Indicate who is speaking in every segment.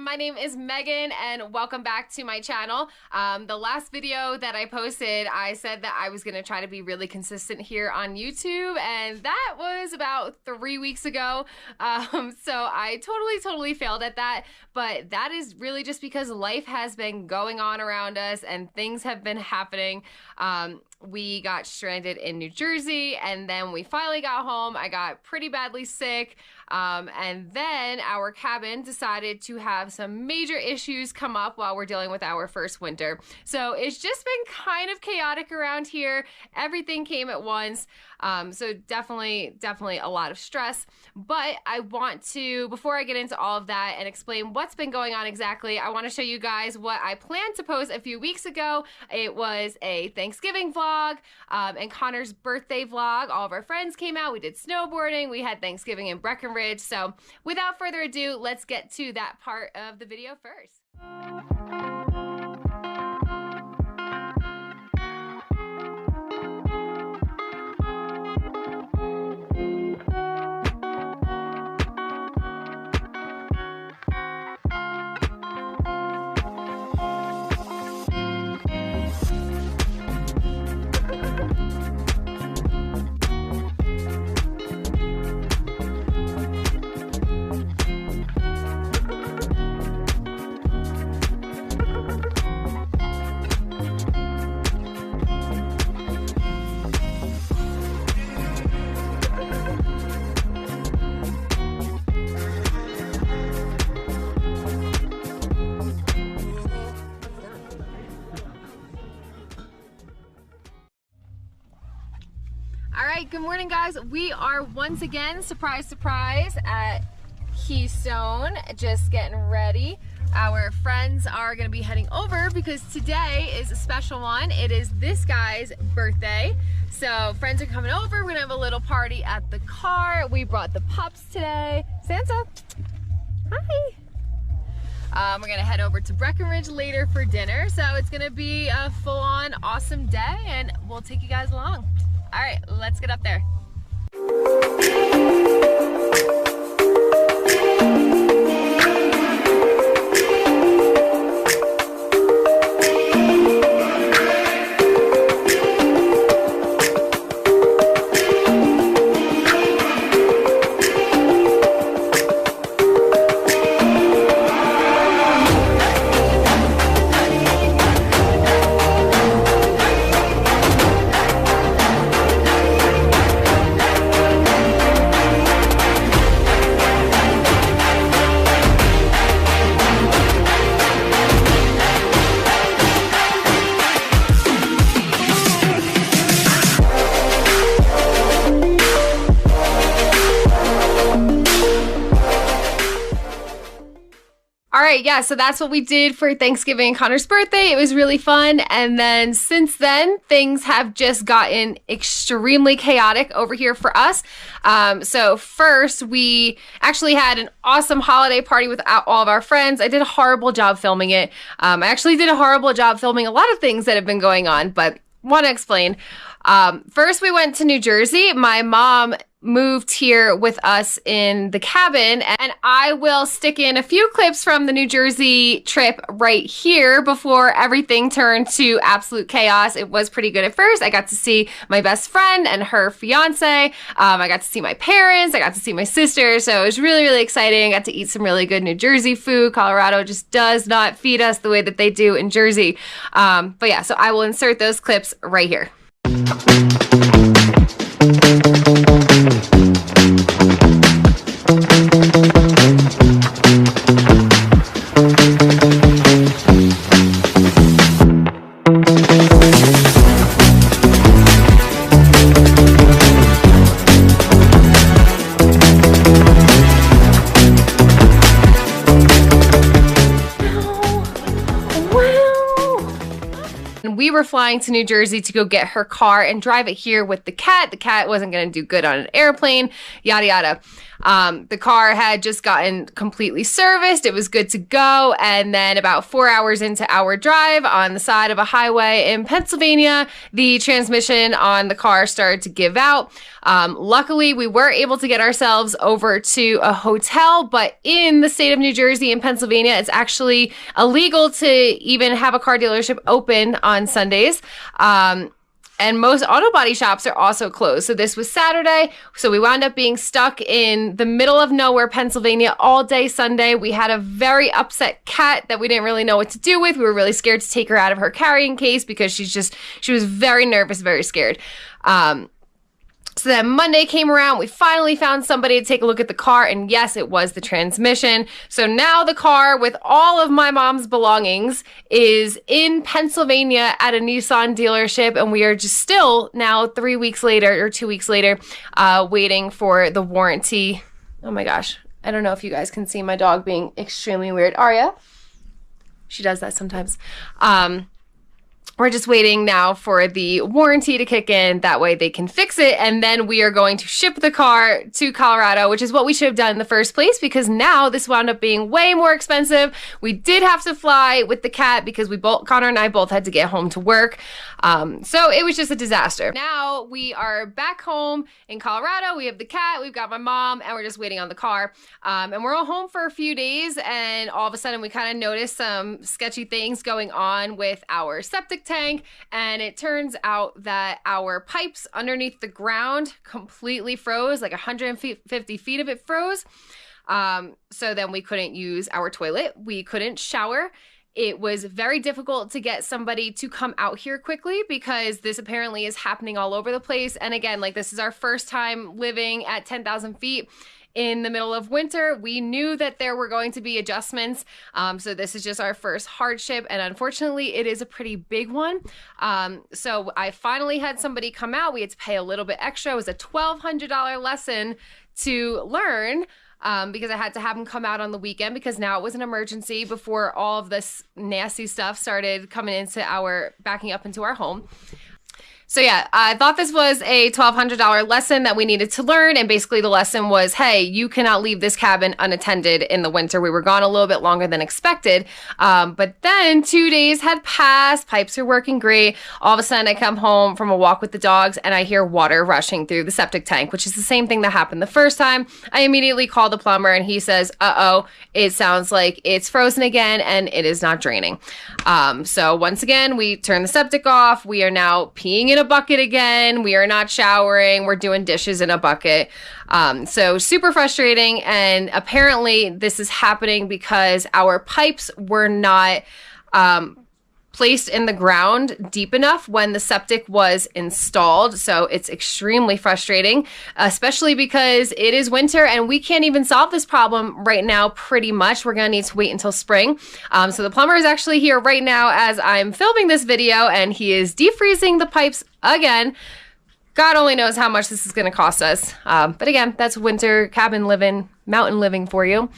Speaker 1: my name is Megan and welcome back to my channel. The last video that I posted, I said that I was going to try to be really consistent here on YouTube, and that was about 3 weeks ago. So I totally failed at that, but that is really just because life has been going on around us and things have been happening. We got stranded in New Jersey, and then we finally got home. I got pretty badly sick, and then our cabin decided to have some major issues come up while we're dealing with our first winter. So it's just been kind of chaotic around here. Everything came at once. So definitely a lot of stress. But I want to, before I get into all of that and explain what's been going on exactly, I want to show you guys what I planned to post a few weeks ago. It was a Thanksgiving vlog and Connor's birthday vlog. All of our friends came out. We did snowboarding. We had Thanksgiving in Breckenridge. So without further ado, let's get to that part of the video first. Good morning, guys. We are once again, surprise at Keystone, just getting ready. Our friends are going to be heading over because today is a special one. It is this guy's birthday. So friends are coming over. We're going to have a little party at the car. We brought the pups today. Santa, hi. We're going to head over to Breckenridge later for dinner. So it's going to be a full-on awesome day, and we'll take you guys along. All right, let's get up there. Alright, yeah, so that's what we did for Thanksgiving and Connor's birthday. It was really fun, and then since then, things have just gotten extremely chaotic over here for us. So first, we actually had an awesome holiday party with all of our friends. I did a horrible job filming it. I actually did a horrible job filming a lot of things that have been going on, but want to explain. First, we went to New Jersey. My mom moved here with us in the cabin, and I will stick in a few clips from the New Jersey trip right here before everything turned to absolute chaos. It was pretty good at first. I got to see my best friend and her fiance. I got to see my parents. I got to see my sister. So it was really exciting. I got to eat some really good New Jersey food. Colorado just does not feed us the way that they do in Jersey. But yeah, so I will insert those clips right here. And we were flying to New Jersey to go get her car and drive it here with the cat. The cat wasn't going to do good on an airplane, yada, yada. The car had just gotten completely serviced. It was good to go. And then about 4 hours into our drive on the side of a highway in Pennsylvania, the transmission on the car started to give out. Luckily, we were able to get ourselves over to a hotel, but in the state of New Jersey and Pennsylvania, it's actually illegal to even have a car dealership open on Sundays. And most auto body shops are also closed. So this was Saturday. So we wound up being stuck in the middle of nowhere, Pennsylvania, all day Sunday. We had a very upset cat that we didn't really know what to do with. We were really scared to take her out of her carrying case because she was very nervous, very scared. So then Monday came around, we finally found somebody to take a look at the car, and yes, it was the transmission. So now the car with all of my mom's belongings is in Pennsylvania at a Nissan dealership, and we are just still now 3 weeks later or 2 weeks later waiting for the warranty. Oh my gosh, I don't know if you guys can see my dog being extremely weird. Aria, she does that sometimes. We're just waiting now for the warranty to kick in. That way they can fix it. And then we are going to ship the car to Colorado, which is what we should have done in the first place, because now this wound up being way more expensive. We did have to fly with the cat because Connor and I both had to get home to work. So it was just a disaster. Now we are back home in Colorado. We have the cat, we've got my mom, and we're just waiting on the car. And we're all home for a few days, and all of a sudden we kind of noticed some sketchy things going on with our septic tank, and it turns out that our pipes underneath the ground completely froze, like 150 feet of it froze. So then we couldn't use our toilet. We couldn't shower. It was very difficult to get somebody to come out here quickly because this apparently is happening all over the place. And again, like, this is our first time living at 10,000 feet in the middle of winter. We knew that there were going to be adjustments. So this is just our first hardship. And unfortunately, it is a pretty big one. So I finally had somebody come out. We had to pay a little bit extra. It was a $1,200 lesson to learn. Because I had to have him come out on the weekend because now it was an emergency before all of this nasty stuff started backing up into our home. So yeah, I thought this was a $1,200 lesson that we needed to learn. And basically the lesson was, hey, you cannot leave this cabin unattended in the winter. We were gone a little bit longer than expected. But then 2 days had passed. Pipes are working great. All of a sudden I come home from a walk with the dogs and I hear water rushing through the septic tank, which is the same thing that happened the first time. I immediately call the plumber and he says, uh-oh, it sounds like it's frozen again and it is not draining. So once again, we turn the septic off. We are now peeing in a bucket again. We are not showering. We're doing dishes in a bucket. So super frustrating. And apparently this is happening because our pipes were not placed in the ground deep enough when the septic was installed. So it's extremely frustrating, especially because it is winter and we can't even solve this problem right now pretty much. We're going to need to wait until spring. So the plumber is actually here right now as I'm filming this video, and he is defreezing the pipes again. God only knows how much this is going to cost us. But again, that's winter cabin living, mountain living for you.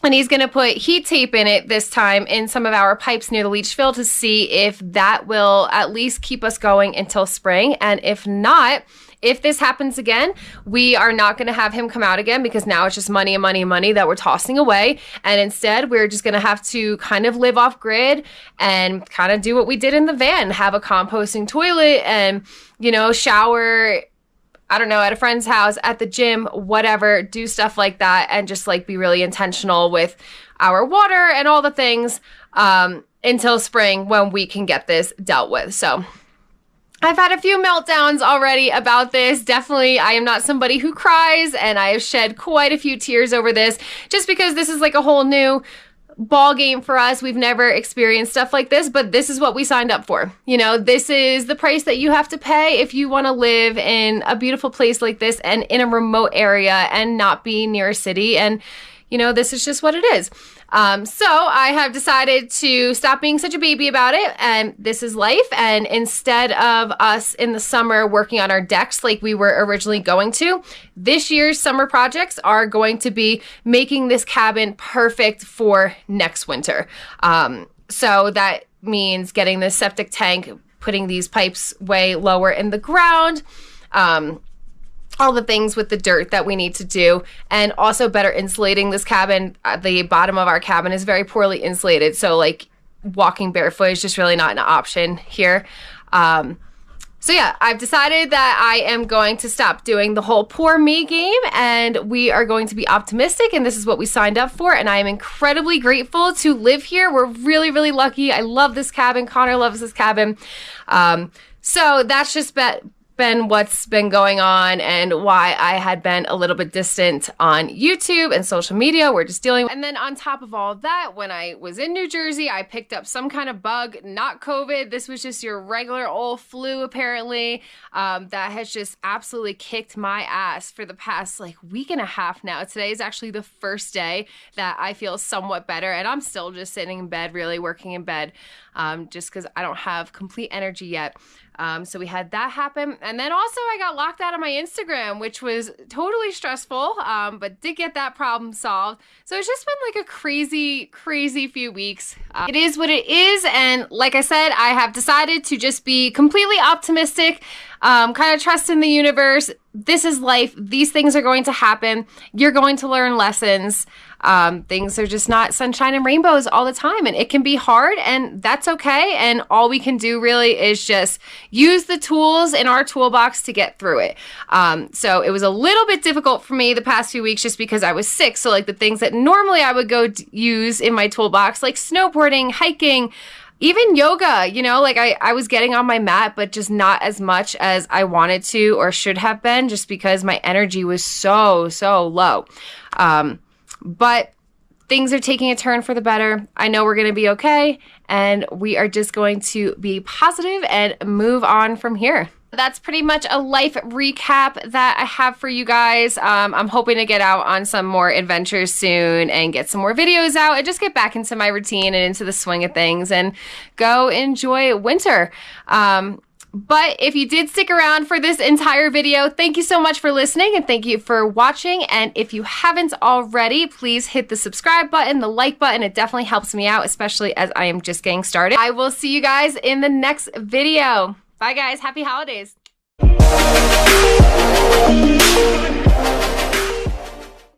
Speaker 1: And he's going to put heat tape in it this time in some of our pipes near the leach field to see if that will at least keep us going until spring. And if not, if this happens again, we are not going to have him come out again because now it's just money and money and money that we're tossing away. And instead, we're just going to have to kind of live off grid and kind of do what we did in the van, have a composting toilet and, shower, I don't know, at a friend's house, at the gym, whatever, do stuff like that and just like be really intentional with our water and all the things until spring when we can get this dealt with. So I've had a few meltdowns already about this. Definitely, I am not somebody who cries, and I have shed quite a few tears over this just because this is like a whole new ball game for us. We've never experienced stuff like this, but this is what we signed up for. This is the price that you have to pay if you want to live in a beautiful place like this and in a remote area and not be near a city. And this is just what it is. So I have decided to stop being such a baby about it, and this is life. And instead of us in the summer working on our decks like we were originally going to, this year's summer projects are going to be making this cabin perfect for next winter. So that means getting the septic tank, putting these pipes way lower in the ground, all the things with the dirt that we need to do, and also better insulating this cabin. The bottom of our cabin is very poorly insulated, so like walking barefoot is just really not an option here. So yeah, I've decided that I am going to stop doing the whole poor me game, and we are going to be optimistic, and this is what we signed up for, and I am incredibly grateful to live here. We're really, really lucky. I love this cabin. Connor loves this cabin. So that's just been what's been going on and why I had been a little bit distant on YouTube and social media. We're just dealing with. And then on top of all of that, when I was in New Jersey, I picked up some kind of bug, not COVID. This was just your regular old flu, apparently, that has just absolutely kicked my ass for the past like week and a half now. Today is actually the first day that I feel somewhat better, and I'm still just sitting in bed, really working in bed, just because I don't have complete energy yet. So we had that happen. And then also I got locked out of my Instagram, which was totally stressful, but did get that problem solved. So it's just been like a crazy, crazy few weeks. It is what it is. And like I said, I have decided to just be completely optimistic, kind of trust in the universe. This is life. These things are going to happen. You're going to learn lessons. Things are just not sunshine and rainbows all the time, and it can be hard, and that's okay. And all we can do really is just use the tools in our toolbox to get through it. So it was a little bit difficult for me the past few weeks just because I was sick. So like the things that normally I would go use in my toolbox, like snowboarding, hiking, even yoga, you know, like I was getting on my mat, but just not as much as I wanted to or should have been, just because my energy was so low. But things are taking a turn for the better. I know we're going to be okay, and we are just going to be positive and move on from here. That's pretty much a life recap that I have for you guys. I'm hoping to get out on some more adventures soon and get some more videos out and just get back into my routine and into the swing of things and go enjoy winter. But if you did stick around for this entire video, thank you so much for listening and thank you for watching. And if you haven't already, please hit the subscribe button, the like button. It definitely helps me out, especially as I am just getting started. I will see you guys in the next video. Bye guys, happy holidays.